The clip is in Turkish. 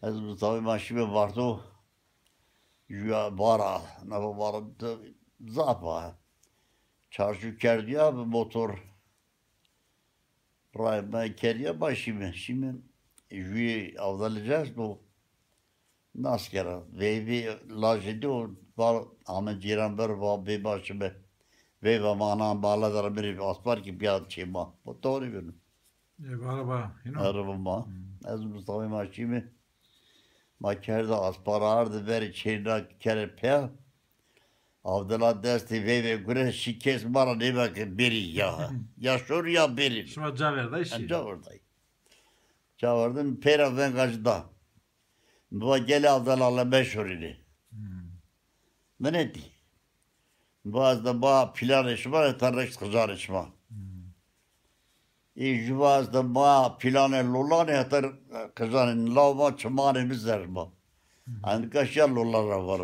Ez Mustafa maşime vardı. Jüya bara. Ne vardı? Zapa. Çarşı kerdi ya motor. Rayma kerdi başımı. Şimdi jüye avlanacağız bu. Nasıl kere? Ve lajedi o var. Ama ciran ver var be başımı. Ve bana bağladılar biri asper gibi bir şeyma. Bu doğru benim. Araba, Arabama. Ez Mustafa maşime. Ma kerdi aspar ardı veri çeyna kere pe. Avdala desti ve güre şikes bana ne bakın biri ya. Ya şur ya biri. Şuma Caver'da işi. Anca oradayım. Çağırdım pera ben kaçta. Bu gel avdala meşhur idi. Ben etti. Bazı ba plan işma tarix kızar işma. İcvazda ba planı lulan yatar kızanın lavma çımani bizler ba. Andı kaşar lulara var.